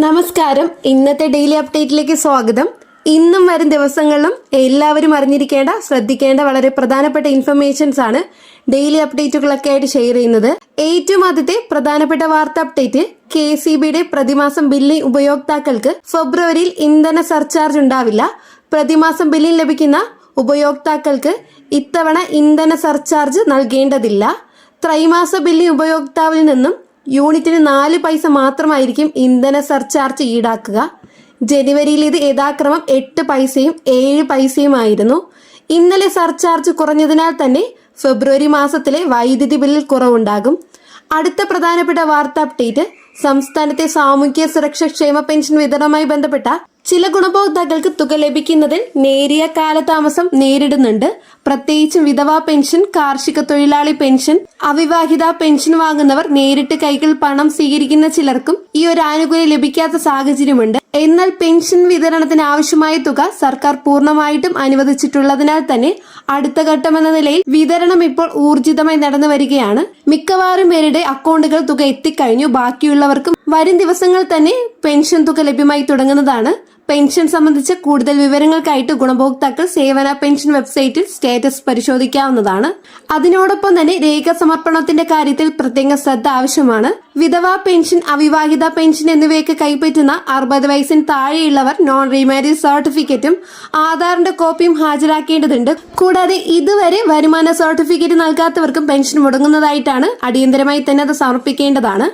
നമസ്കാരം. ഇന്നത്തെ ഡെയിലി അപ്ഡേറ്റിലേക്ക് സ്വാഗതം. ഇന്നും വരും ദിവസങ്ങളിലും എല്ലാവരും അറിഞ്ഞിരിക്കേണ്ട ശ്രദ്ധിക്കേണ്ട വളരെ പ്രധാനപ്പെട്ട ഇൻഫർമേഷൻസ് ആണ് ഡെയിലി അപ്ഡേറ്റുകളൊക്കെ ആയിട്ട് ഷെയർ ചെയ്യുന്നത്. ഏറ്റവും ആദ്യത്തെ പ്രധാനപ്പെട്ട വാർത്ത അപ്ഡേറ്റ്, KCBയുടെ പ്രതിമാസം ബില്ലിംഗ് ഉപയോക്താക്കൾക്ക് ഫെബ്രുവരിയിൽ ഇന്ധന സർചാർജ് ഉണ്ടാവില്ല. പ്രതിമാസം ബില്ലിംഗ് ലഭിക്കുന്ന ഉപയോക്താക്കൾക്ക് ഇത്തവണ ഇന്ധന സർചാർജ് നൽകേണ്ടതില്ല. ത്രൈമാസ ബില്ലിംഗ് ഉപയോക്താവിൽ നിന്നും യൂണിറ്റിന് 4 പൈസ മാത്രമായിരിക്കും ഇന്ധന സർചാർജ് ഈടാക്കുക. ജനുവരിയിൽ ഇത് യഥാക്രമം 8 പൈസയും 7 പൈസയുമായിരുന്നു. ഇന്നലെ സർചാർജ് കുറഞ്ഞതിനാൽ തന്നെ ഫെബ്രുവരി മാസത്തിലെ വൈദ്യുതി ബില്ലിൽ കുറവുണ്ടാകും. അടുത്ത പ്രധാനപ്പെട്ട വാർത്ത അപ്ഡേറ്റ്, സംസ്ഥാനത്തെ സാമൂഹ്യ സുരക്ഷാ ക്ഷേമ പെൻഷൻ വിതരണവുമായി ബന്ധപ്പെട്ട ചില ഗുണഭോക്താക്കൾക്ക് തുക ലഭിക്കുന്നതിൽ നേരിയ കാലതാമസം നേരിടുന്നുണ്ട്. പ്രത്യേകിച്ചും വിധവാ പെൻഷൻ, കാർഷിക തൊഴിലാളി പെൻഷൻ, അവിവാഹിത പെൻഷൻ വാങ്ങുന്നവർ നേരിട്ട് കൈകൾ പണം സ്വീകരിക്കുന്ന ചിലർക്കും ഈ ഒരു ആനുകൂല്യം ലഭിക്കാത്ത സാഹചര്യമുണ്ട്. എന്നാൽ പെൻഷൻ വിതരണത്തിന് ആവശ്യമായ തുക സർക്കാർ പൂർണ്ണമായിട്ടും അനുവദിച്ചിട്ടുള്ളതിനാൽ തന്നെ അടുത്ത ഘട്ടമെന്ന നിലയിൽ വിതരണം ഇപ്പോൾ ഊർജിതമായി നടന്നു വരികയാണ്. മിക്കവാറും പേരുടെ അക്കൗണ്ടുകൾ തുക എത്തിക്കഴിഞ്ഞു. ബാക്കിയുള്ളവർക്കും വരും ദിവസങ്ങളിൽ തന്നെ പെൻഷൻ തുക ലഭ്യമായി തുടങ്ങുന്നതാണ്. പെൻഷൻ സംബന്ധിച്ച കൂടുതൽ വിവരങ്ങൾക്കായിട്ട് ഗുണഭോക്താക്കൾ സേവന പെൻഷൻ വെബ്സൈറ്റിൽ സ്റ്റാറ്റസ് പരിശോധിക്കാവുന്നതാണ്. അതിനോടൊപ്പം തന്നെ രേഖ സമർപ്പണത്തിന്റെ കാര്യത്തിൽ പ്രത്യേക ശ്രദ്ധ ആവശ്യമാണ്. വിധവാ പെൻഷൻ, അവിവാഹിത പെൻഷൻ എന്നിവയൊക്കെ കൈപ്പറ്റുന്ന 60 വയസ്സിന് താഴെയുള്ളവർ നോൺ റീമാരേജ് സർട്ടിഫിക്കറ്റും ആധാറിന്റെ കോപ്പിയും ഹാജരാക്കേണ്ടതുണ്ട്. കൂടാതെ ഇതുവരെ വരുമാന സർട്ടിഫിക്കറ്റ് നൽകാത്തവർക്കും പെൻഷൻ മുടങ്ങുന്നതായിട്ടാണ്. അടിയന്തരമായി തന്നെ അത് സമർപ്പിക്കേണ്ടതാണ്.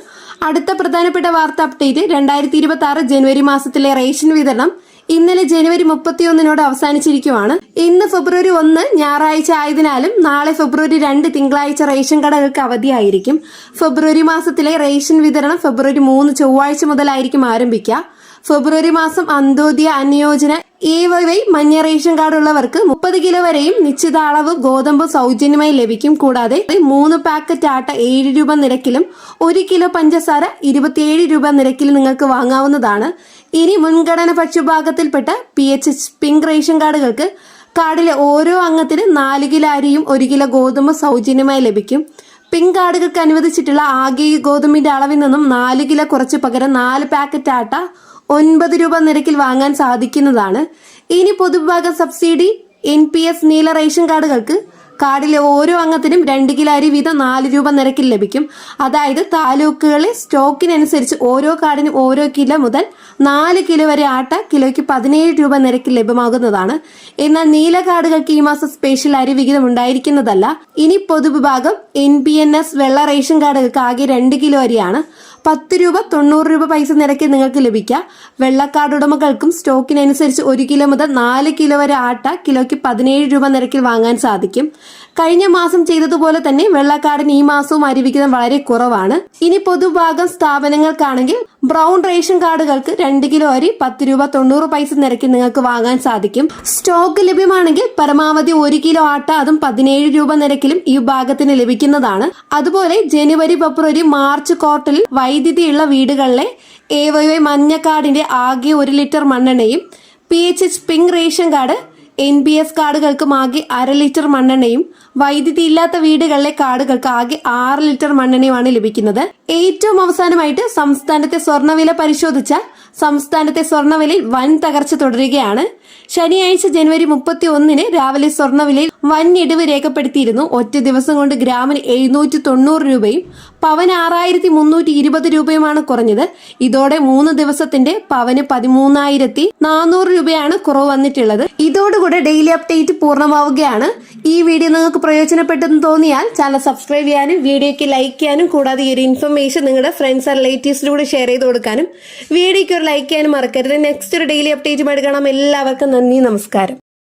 അടുത്ത പ്രധാനപ്പെട്ട വാർത്ത അപ്ഡേറ്റ്, 2026 ജനുവരി മാസത്തിലെ റേഷൻ വിതരണം ഇന്നലെ ജനുവരി 31 അവസാനിച്ചിരിക്കുകയാണ്. ഇന്ന് ഫെബ്രുവരി 1 ഞായറാഴ്ച ആയതിനാലും നാളെ ഫെബ്രുവരി 2 തിങ്കളാഴ്ച റേഷൻ കടകൾക്ക് അവധിയായിരിക്കും. ഫെബ്രുവരി മാസത്തിലെ റേഷൻ വിതരണം ഫെബ്രുവരി 3 ചൊവ്വാഴ്ച മുതലായിരിക്കും ആരംഭിക്കുക. ഫെബ്രുവരി മാസം അന്ത്യോദയ അന്യോജന AYY മഞ്ഞ റേഷൻ കാർഡ് ഉള്ളവർക്ക് 30 കിലോ വരെയും നിശ്ചിത അളവ് ഗോതമ്പ് സൗജന്യമായി ലഭിക്കും. കൂടാതെ 3 പാക്കറ്റ് ആട്ട 7 രൂപ നിരക്കിലും 1 കിലോ പഞ്ചസാര 27 രൂപ നിരക്കിലും നിങ്ങൾക്ക് വാങ്ങാവുന്നതാണ്. ഇനി മുൻഗണന പക്ഷവിഭാഗത്തിൽപ്പെട്ട PHH പിങ്ക് റേഷൻ കാർഡുകൾക്ക് കാർഡിലെ ഓരോ അംഗത്തിന് 4 കിലോ അരിയും 1 കിലോ ഗോതമ്പ് സൗജന്യമായി ലഭിക്കും. പിങ്ക് കാർഡുകൾക്ക് അനുവദിച്ചിട്ടുള്ള ആകെ ഗോതമ്പിന്റെ അളവിൽ നിന്നും 4 കിലോ കുറച്ച് പകരം 4 പാക്കറ്റ് ആട്ട 9 രൂപ നിരക്കിൽ വാങ്ങാൻ സാധിക്കുന്നതാണ്. ഇനി പൊതുവിഭാഗം സബ്സിഡി NPS നീല റേഷൻ കാർഡുകൾക്ക് കാർഡിലെ ഓരോ അംഗത്തിനും 2 കിലോ അരി വീതം 4 രൂപ നിരക്കിൽ ലഭിക്കും. അതായത് താലൂക്കുകളിലെ സ്റ്റോക്കിനനുസരിച്ച് ഓരോ കാർഡിനും ഓരോ കിലോ മുതൽ 4 കിലോ വരെ ആട്ട കിലോയ്ക്ക് 17 രൂപ നിരക്കിൽ ലഭ്യമാകുന്നതാണ്. എന്നാൽ നീല കാർഡുകൾക്ക് ഈ മാസം സ്പെഷ്യൽ അരി വിഹിതം ഉണ്ടായിരിക്കുന്നതല്ല. ഇനി പൊതുവിഭാഗം NPNS വെള്ള റേഷൻ കാർഡുകൾക്ക് ആകെ 2 കിലോ അരിയാണ് 10 രൂപ 90 രൂപ പൈസ നിരക്കിൽ നിങ്ങൾക്ക് ലഭിക്കാം. വെള്ളക്കാർഡ് ഉടമകൾക്കും സ്റ്റോക്കിനനുസരിച്ച് 1 കിലോ മുതൽ 4 കിലോ വരെ ആട്ട കിലോയ്ക്ക് 17 രൂപ നിരക്കിൽ വാങ്ങാൻ സാധിക്കും. കഴിഞ്ഞ മാസം ചെയ്തതുപോലെ തന്നെ വെള്ളക്കാർഡിന് ഈ മാസവും അരി വിഹിതം വളരെ കുറവാണ്. ഇനി പൊതുഭാഗം സ്ഥാപനങ്ങൾക്കാണെങ്കിൽ ബ്രൗൺ റേഷൻ കാർഡുകൾക്ക് 2 കിലോ അരി 10 രൂപ 90 പൈസ നിരക്കിൽ നിങ്ങൾക്ക് വാങ്ങാൻ സാധിക്കും. സ്റ്റോക്ക് ലഭ്യമാണെങ്കിൽ പരമാവധി 1 കിലോ ആട്ട അതും 17 രൂപ നിരക്കിലും ഈ വിഭാഗത്തിന് ലഭിക്കുന്നതാണ്. അതുപോലെ ജനുവരി, ഫെബ്രുവരി, മാർച്ച് ക്വാർട്ടറിൽ വൈദ്യുതിയുള്ള വീടുകളിലെ AYY മഞ്ഞ കാർഡിന്റെ ആകെ 1 ലിറ്റർ മണ്ണെണ്ണയും PHH pink ration card NPS കാർഡുകൾക്കും ആകെ 1/2 ലിറ്റർ മണ്ണെണ്ണയും വൈദ്യുതി ഇല്ലാത്ത വീടുകളിലെ കാർഡുകൾക്ക് ആകെ 6 ലിറ്റർ മണ്ണെണ്ണയുമാണ് ലഭിക്കുന്നത്. ഏറ്റവും അവസാനമായിട്ട് സംസ്ഥാനത്തെ സ്വർണ്ണവില പരിശോധിച്ചാൽ സംസ്ഥാനത്തെ സ്വർണ്ണവിലയിൽ വൻ തകർച്ച തുടരുകയാണ്. ശനിയാഴ്ച ജനുവരി 31 രാവിലെ സ്വർണ്ണവിലയിൽ വൻ ഇടിവ് രേഖപ്പെടുത്തിയിരുന്നു. ഒറ്റ ദിവസം കൊണ്ട് ഗ്രാമിന് 790 രൂപയും പവന് 6320 രൂപയുമാണ് കുറഞ്ഞത്. ഇതോടെ 3 ദിവസത്തിന്റെ പവന് 13,400 രൂപയാണ് കുറവ് വന്നിട്ടുള്ളത്. ഇതോടുകൂടെ ഡെയിലി അപ്ഡേറ്റ് പൂർണ്ണമാവുകയാണ്. ഈ വീഡിയോ നിങ്ങൾക്ക് പ്രയോജനപ്പെട്ടെന്ന് തോന്നിയാൽ ചാനൽ സബ്സ്ക്രൈബ് ചെയ്യാനും വീഡിയോയ്ക്ക് ലൈക്ക് ചെയ്യാനും കൂടാതെ ഈ ഒരു ഇൻഫർമേഷൻ നിങ്ങളുടെ ഫ്രണ്ട്സ് ആൻഡ് റിലേറ്റീവ്സിലൂടെ ഷെയർ ചെയ്ത് കൊടുക്കാനും വീഡിയോയ്ക്ക് ഒരു ലൈക്ക് ചെയ്യാനും മറക്കരുത്. നെക്സ്റ്റ് ഒരു ഡെയിലി അപ്ഡേറ്റുമായിട്ട് കാണാം. എല്ലാവർക്കും നന്ദി, നമസ്കാരം.